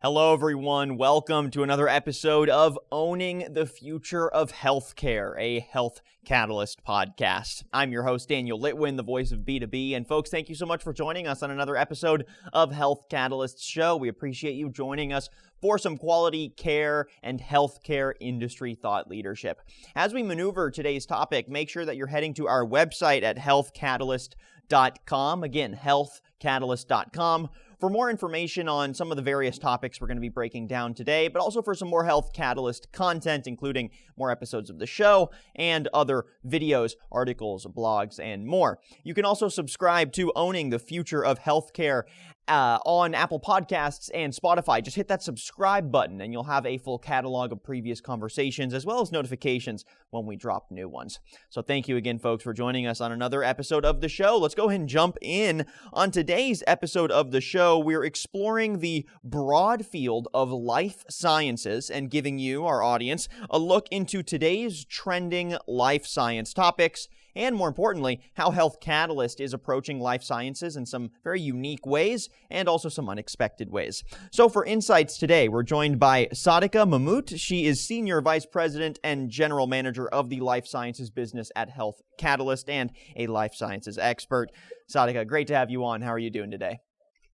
Hello, everyone. Welcome to another episode of Owning the Future of Healthcare, a Health Catalyst podcast. I'm your host, Daniel Litwin, the voice of B2B. And folks, thank you so much for joining us on another episode of Health Catalyst's show. We appreciate you joining us for some quality care and healthcare industry thought leadership. As we maneuver today's topic, make sure that you're heading to our website at healthcatalyst.com. Again, healthcatalyst.com. For more information on some of the various topics we're going to be breaking down today, but also for some more Health Catalyst content, including more episodes of the show and other videos, articles, blogs, and more. You can also subscribe to Owning the Future of Healthcare on Apple Podcasts and Spotify. Just hit that subscribe button and you'll have a full catalog of previous conversations as well as notifications when we drop new ones. So thank you again, folks, for joining us on another episode of the show. Let's go ahead and jump in. On today's episode of the show, we're exploring the broad field of life sciences and giving you, our audience, a look into today's trending life science topics, and more importantly, how Health Catalyst is approaching life sciences in some very unique ways and also some unexpected ways. So for insights today, we're joined by Sadiqa Mahmood. She is Senior Vice President and General Manager of the Life Sciences business at Health Catalyst and a life sciences expert. Sadiqa, great to have you on. How are you doing today?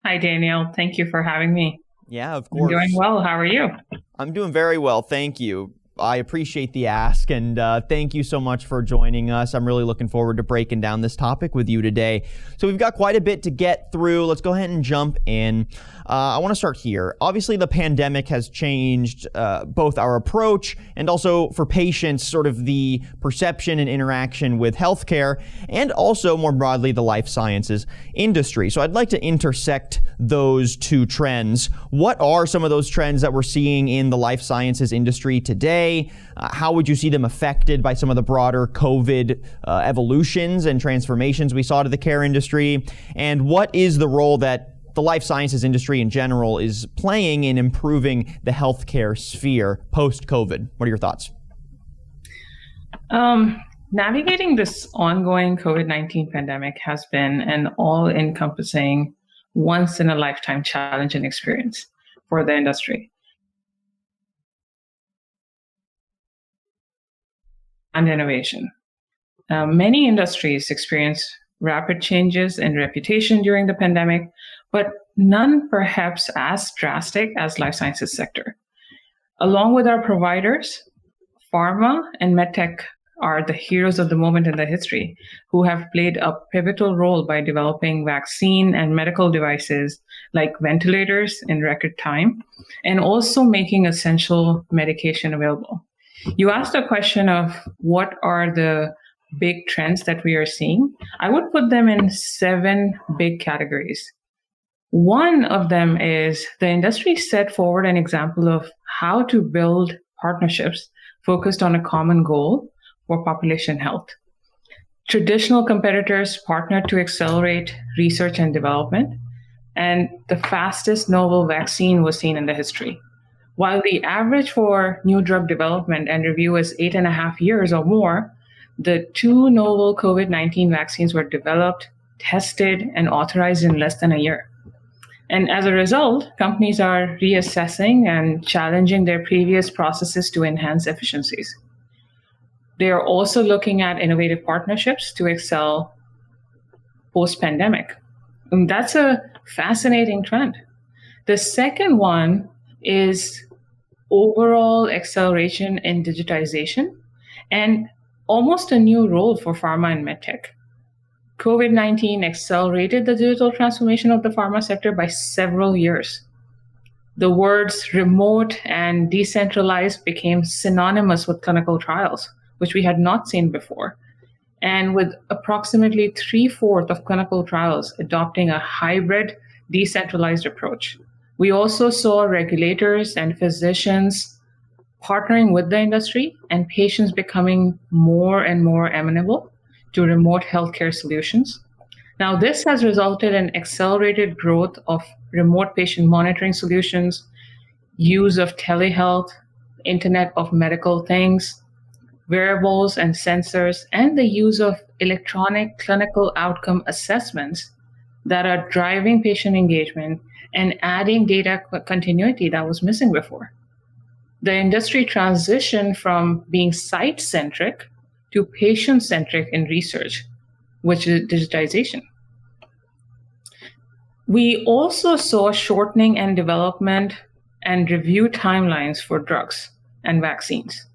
Hi, Daniel. Thank you for having me. Yeah, of course. I'm doing well. How are you? I'm doing very well. Thank you. I appreciate the ask, and thank you so much for joining us. I'm really looking forward to breaking down this topic with you today. So we've got quite a bit to get through. Let's go ahead and jump in. I want to start here. Obviously, the pandemic has changed both our approach and also for patients, sort of the perception and interaction with healthcare, and also more broadly, the life sciences industry. So I'd like to intersect those two trends. What are some of those trends that we're seeing in the life sciences industry today? How would you see them affected by some of the broader COVID evolutions and transformations we saw to the care industry? And what is the role that the life sciences industry in general is playing in improving the healthcare sphere post-COVID? What are your thoughts? Navigating this ongoing COVID-19 pandemic has been an all-encompassing, once-in-a-lifetime challenge and experience for the industry and innovation. Many industries experienced rapid changes in reputation during the pandemic, but none perhaps as drastic as life sciences sector. Along with our providers, pharma and medtech are the heroes of the moment in the history, who have played a pivotal role by developing vaccine and medical devices like ventilators in record time, and also making essential medication available. You asked the question of what are the big trends that we are seeing. I would put them in 7 big categories. One of them is the industry set forward an example of how to build partnerships focused on a common goal for population health. Traditional competitors partnered to accelerate research and development, and the fastest novel vaccine was seen in the history. While the average for new drug development and review is 8.5 years or more, the 2 novel COVID-19 vaccines were developed, tested, and authorized in less than a year. And as a result, companies are reassessing and challenging their previous processes to enhance efficiencies. They are also looking at innovative partnerships to excel post-pandemic. And that's a fascinating trend. The second one is overall acceleration in digitization and almost a new role for pharma and medtech. COVID-19 accelerated the digital transformation of the pharma sector by several years. The words remote and decentralized became synonymous with clinical trials, which we had not seen before. And with approximately 3/4 of clinical trials adopting a hybrid decentralized approach. We also saw regulators and physicians partnering with the industry and patients becoming more and more amenable to remote healthcare solutions. Now, this has resulted in accelerated growth of remote patient monitoring solutions, use of telehealth, Internet of Medical Things, wearables and sensors, and the use of electronic clinical outcome assessments that are driving patient engagement and adding data continuity that was missing before. The industry transitioned from being site-centric to patient-centric in research, which is digitization. We also saw shortening and development and review timelines for drugs and vaccines.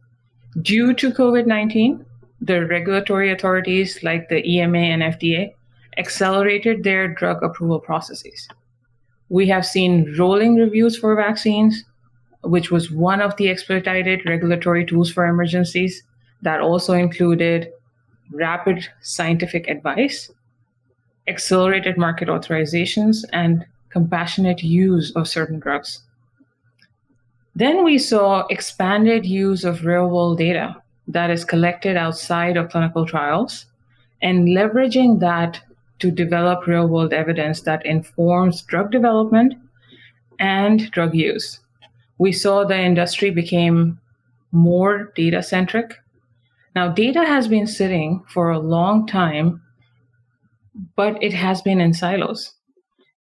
Due to COVID-19, the regulatory authorities like the EMA and FDA accelerated their drug approval processes. We have seen rolling reviews for vaccines, which was one of the expedited regulatory tools for emergencies that also included rapid scientific advice, accelerated market authorizations, and compassionate use of certain drugs. Then we saw expanded use of real-world data that is collected outside of clinical trials and leveraging that to develop real-world evidence that informs drug development and drug use. We saw the industry became more data-centric. Now, data has been sitting for a long time, but it has been in silos.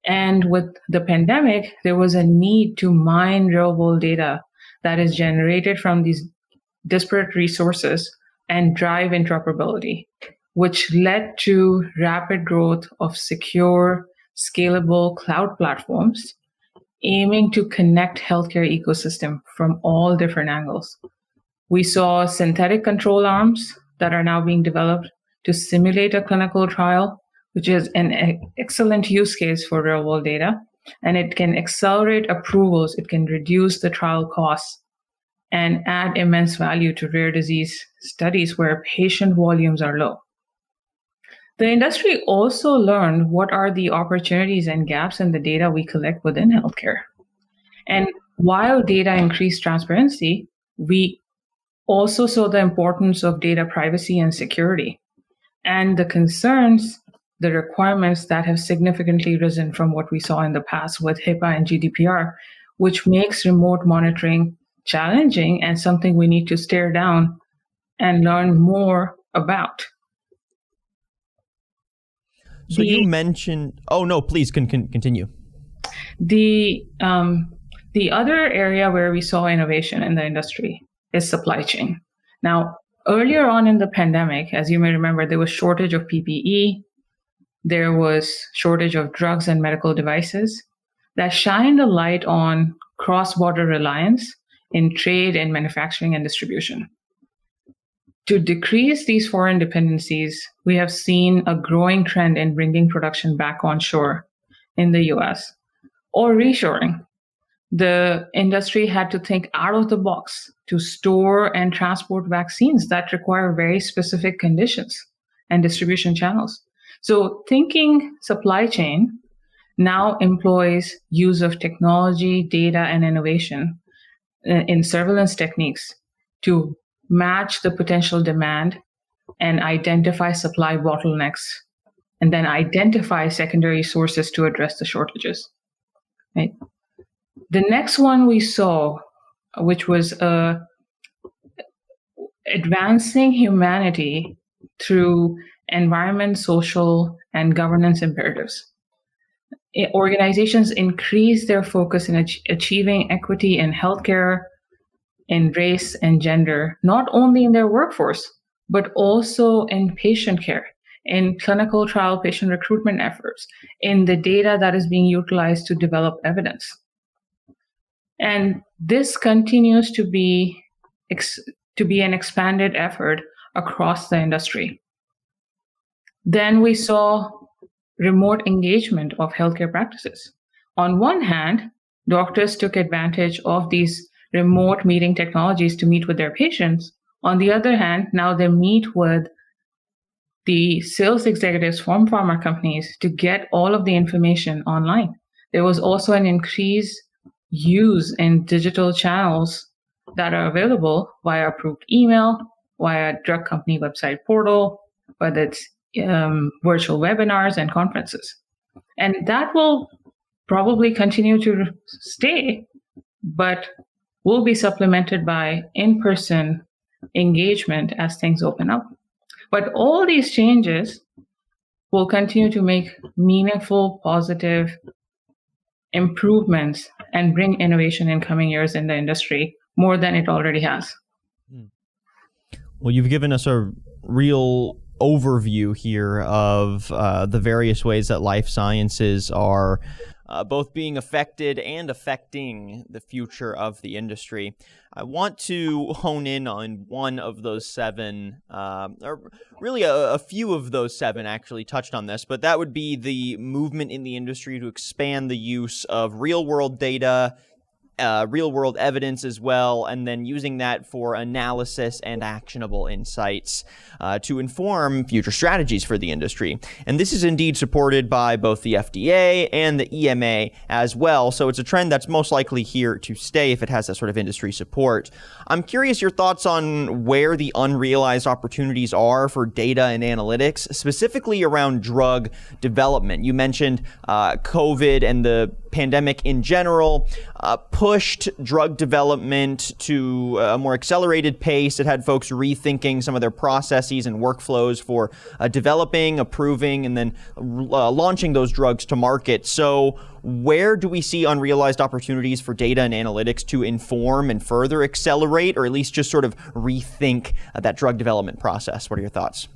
And with the pandemic, there was a need to mine real-world data that is generated from these disparate resources and drive interoperability, which led to rapid growth of secure, scalable cloud platforms aiming to connect healthcare ecosystem from all different angles. We saw synthetic control arms that are now being developed to simulate a clinical trial, which is an excellent use case for real-world data, and it can accelerate approvals, it can reduce the trial costs, and add immense value to rare disease studies where patient volumes are low. The industry also learned what are the opportunities and gaps in the data we collect within healthcare. And while data increased transparency, we also saw the importance of data privacy and security, and the concerns, the requirements that have significantly risen from what we saw in the past with HIPAA and GDPR, which makes remote monitoring challenging and something we need to stare down and learn more about. So you mentioned, oh no, please continue. The other area where we saw innovation in the industry is supply chain. Now, earlier on in the pandemic, as you may remember, there was shortage of PPE, there was shortage of drugs and medical devices that shined a light on cross-border reliance in trade and manufacturing and distribution. To decrease these foreign dependencies, we have seen a growing trend in bringing production back onshore in the US or reshoring. The industry had to think out of the box to store and transport vaccines that require very specific conditions and distribution channels. So thinking supply chain now employs use of technology, data, and innovation in surveillance techniques to match the potential demand and identify supply bottlenecks, and then identify secondary sources to address the shortages. Right? The next one we saw, which was advancing humanity through environment, social, and governance imperatives. Organizations increase their focus in achieving equity in healthcare, in race and gender, not only in their workforce, but also in patient care, in clinical trial patient recruitment efforts, in the data that is being utilized to develop evidence. And this continues to be an expanded effort across the industry. Then we saw remote engagement of healthcare practices. On one hand, doctors took advantage of these remote meeting technologies to meet with their patients. On the other hand, now they meet with the sales executives from pharma companies to get all of the information online. There was also an increased use in digital channels that are available via approved email, via drug company website portal, whether it's virtual webinars and conferences. And that will probably continue to stay, but will be supplemented by in-person engagement as things open up. But all these changes will continue to make meaningful, positive improvements and bring innovation in coming years in the industry more than it already has. Well, you've given us a real overview here of the various ways that life sciences are both being affected and affecting the future of the industry. I want to hone in on one of those seven, or really a few of those seven actually touched on this, but that would be the movement in the industry to expand the use of real-world data, real-world evidence as well, and then using that for analysis and actionable insights to inform future strategies for the industry. And this is indeed supported by both the FDA and the EMA as well, so it's a trend that's most likely here to stay if it has that sort of industry support. I'm curious your thoughts on where the unrealized opportunities are for data and analytics, specifically around drug development. You mentioned COVID and the pandemic in general pushed drug development to a more accelerated pace. It had folks rethinking some of their processes and workflows for developing, approving, and then launching those drugs to market. So where do we see unrealized opportunities for data and analytics to inform and further accelerate, or at least just sort of rethink that drug development process? What are your thoughts?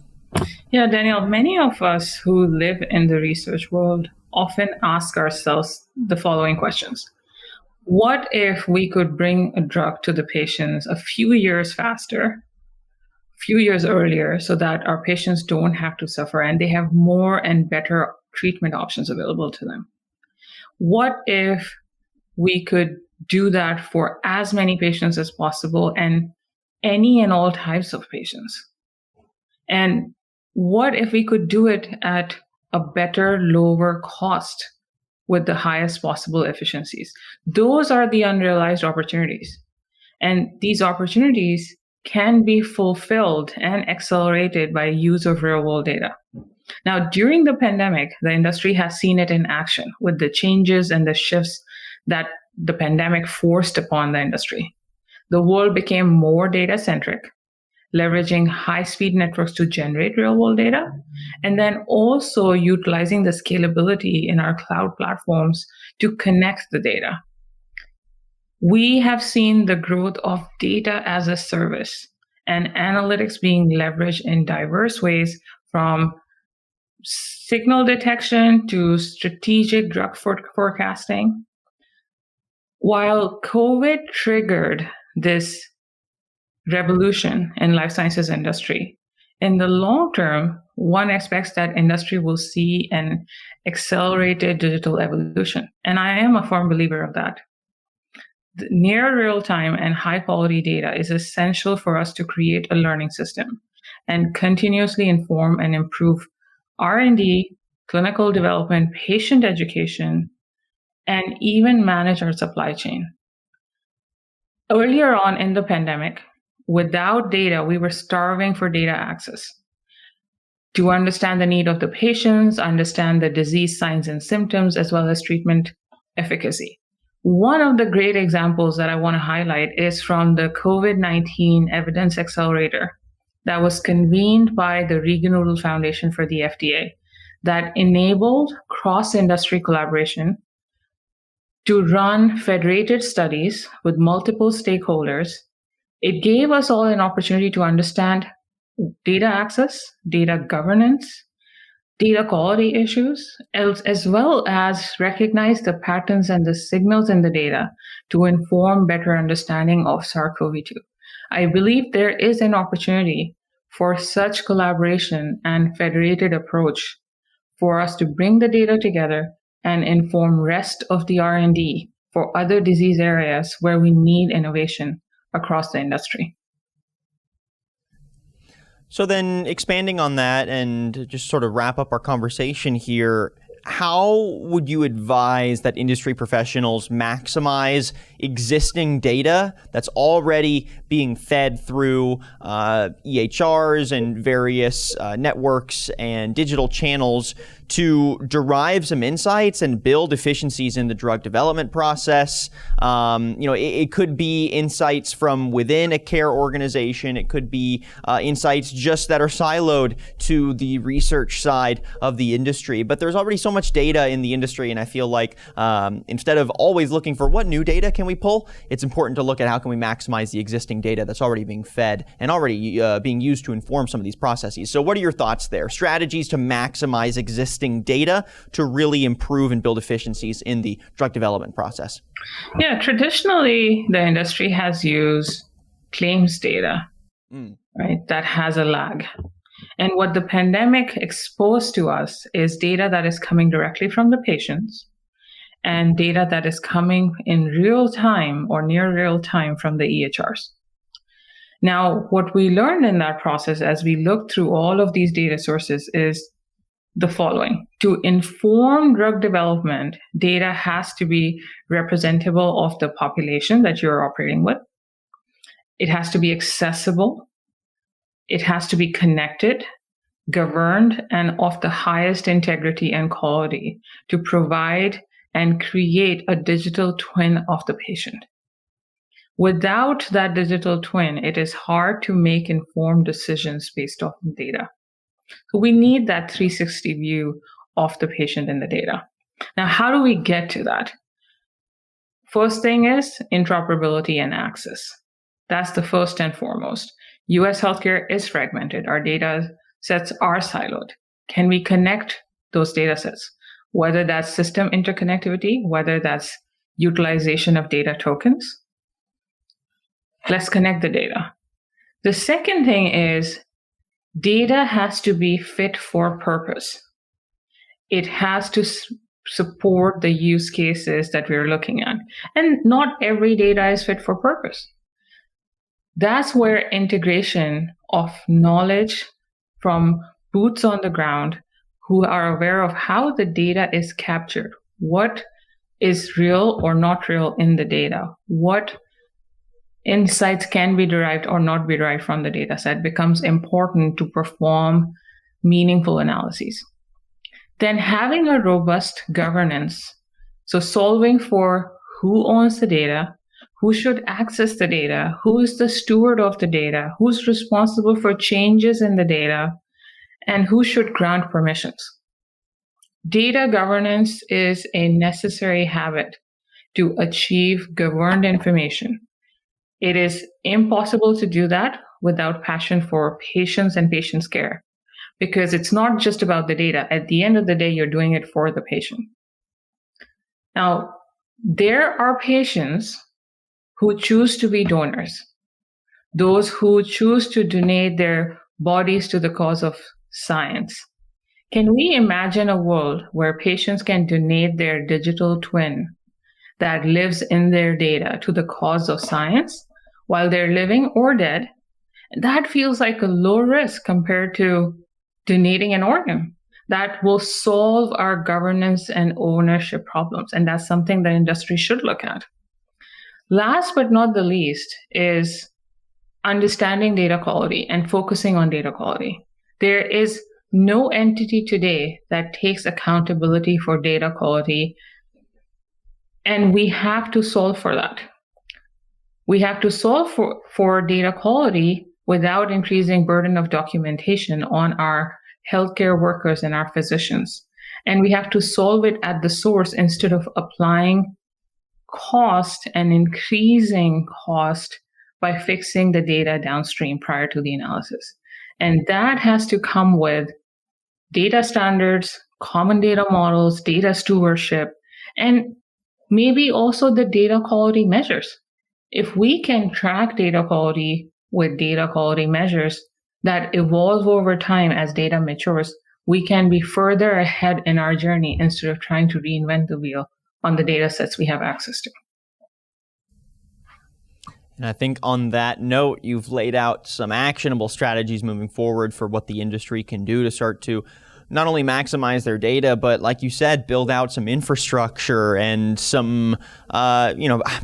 Yeah, Daniel, many of us who live in the research world often ask ourselves the following questions. What if we could bring a drug to the patients a few years faster, a few years earlier, so that our patients don't have to suffer and they have more and better treatment options available to them? What if we could do that for as many patients as possible and any and all types of patients? And what if we could do it at a better, lower cost with the highest possible efficiencies? Those are the unrealized opportunities. And these opportunities can be fulfilled and accelerated by use of real-world data. Now, during the pandemic, the industry has seen it in action with the changes and the shifts that the pandemic forced upon the industry. The world became more data-centric, leveraging high-speed networks to generate real-world data, and then also utilizing the scalability in our cloud platforms to connect the data. We have seen the growth of data as a service and analytics being leveraged in diverse ways, from signal detection to strategic drug forecasting. While COVID triggered this revolution in life sciences industry, in the long term, one expects that industry will see an accelerated digital evolution. And I am a firm believer of that. The near real-time and high-quality data is essential for us to create a learning system and continuously inform and improve R&D, clinical development, patient education, and even manage our supply chain. Earlier on in the pandemic, without data, we were starving for data access to understand the need of the patients, understand the disease signs and symptoms, as well as treatment efficacy. One of the great examples that I want to highlight is from the COVID-19 Evidence Accelerator that was convened by the Regan-Udall Foundation for the FDA that enabled cross-industry collaboration to run federated studies with multiple stakeholders. It gave us all an opportunity to understand data access, data governance, data quality issues, as well as recognize the patterns and the signals in the data to inform better understanding of SARS-CoV-2. I believe there is an opportunity for such collaboration and federated approach for us to bring the data together and inform rest of the R&D for other disease areas where we need innovation across the industry. So then, expanding on that and just sort of wrap up our conversation here, how would you advise that industry professionals maximize existing data that's already being fed through EHRs and various networks and digital channels to derive some insights and build efficiencies in the drug development process. It could be insights from within a care organization. It could be insights just that are siloed to the research side of the industry. But there's already so much data in the industry, and I feel like instead of always looking for what new data can we pull, it's important to look at how can we maximize the existing data that's already being fed and already being used to inform some of these processes. So what are your thoughts there? Strategies to maximize existing data to really improve and build efficiencies in the drug development process. Yeah, traditionally, the industry has used claims data, right? That has a lag. And what the pandemic exposed to us is data that is coming directly from the patients and data that is coming in real time or near real time from the EHRs. Now, what we learned in that process as we looked through all of these data sources is the following. To inform drug development, data has to be representative of the population that you're operating with. It has to be accessible. It has to be connected, governed, and of the highest integrity and quality to provide and create a digital twin of the patient. Without that digital twin, it is hard to make informed decisions based off of data. So we need that 360 view of the patient in the data. Now, how do we get to that? First thing is interoperability and access. That's the first and foremost. US healthcare is fragmented. Our data sets are siloed. Can we connect those data sets? Whether that's system interconnectivity, whether that's utilization of data tokens. Let's connect the data. The second thing is data has to be fit for purpose. It has to support the use cases that we're looking at. And not every data is fit for purpose. That's where integration of knowledge from boots on the ground who are aware of how the data is captured, what is real or not real in the data, what insights can be derived or not be derived from the data set becomes important to perform meaningful analyses. Then having a robust governance, so solving for who owns the data, who should access the data, who is the steward of the data, who's responsible for changes in the data, and who should grant permissions. Data governance is a necessary habit to achieve governed information. It is impossible to do that without passion for patients and patients' care, because it's not just about the data. At the end of the day, you're doing it for the patient. Now, there are patients who choose to be donors, those who choose to donate their bodies to the cause of science. Can we imagine a world where patients can donate their digital twin that lives in their data to the cause of science while they're living or dead? That feels like a low risk compared to donating an organ. That will solve our governance and ownership problems. And that's something the industry should look at. Last but not the least is understanding data quality and focusing on data quality. There is no entity today that takes accountability for data quality, and we have to solve for that. We have to solve for data quality without increasing burden of documentation on our healthcare workers and our physicians. And we have to solve it at the source instead of applying cost and increasing cost by fixing the data downstream prior to the analysis. And that has to come with data standards, common data models, data stewardship, and maybe also the data quality measures. If we can track data quality with data quality measures that evolve over time as data matures, we can be further ahead in our journey instead of trying to reinvent the wheel on the data sets we have access to. And I think on that note, you've laid out some actionable strategies moving forward for what the industry can do to start to not only maximize their data, but like you said, build out some infrastructure and some,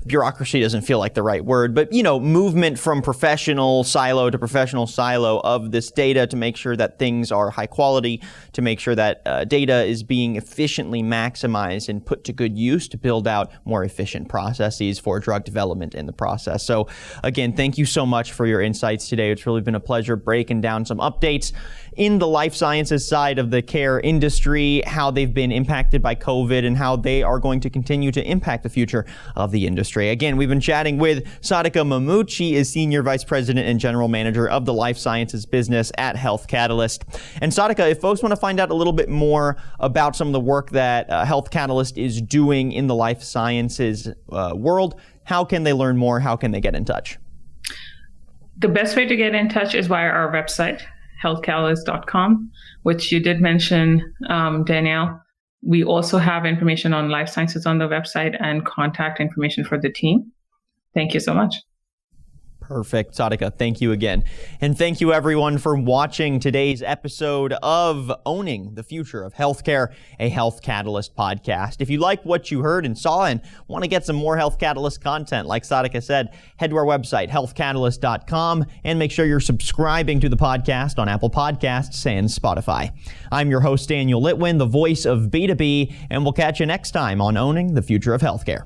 bureaucracy doesn't feel like the right word, but, movement from professional silo to professional silo of this data to make sure that things are high quality, to make sure that data is being efficiently maximized and put to good use to build out more efficient processes for drug development in the process. So again, thank you so much for your insights today. It's really been a pleasure breaking down some updates in the life sciences side of the care industry, how they've been impacted by COVID and how they are going to continue to impact the future of the industry. Again, we've been chatting with Sadiqa Mahmood. She is Senior Vice President and General Manager of the Life Sciences business at Health Catalyst. And Sadiqa, if folks want to find out a little bit more about some of the work that Health Catalyst is doing in the life sciences world, how can they learn more? How can they get in touch? The best way to get in touch is via our website, healthcatalyst.com, which you did mention, Danielle. We also have information on life sciences on the website and contact information for the team. Thank you so much. Perfect. Sadiqa, thank you again. And thank you everyone for watching today's episode of Owning the Future of Healthcare, a Health Catalyst podcast. If you like what you heard and saw and want to get some more Health Catalyst content, like Sadiqa said, head to our website, healthcatalyst.com, and make sure you're subscribing to the podcast on Apple Podcasts and Spotify. I'm your host, Daniel Litwin, the voice of B2B, and we'll catch you next time on Owning the Future of Healthcare.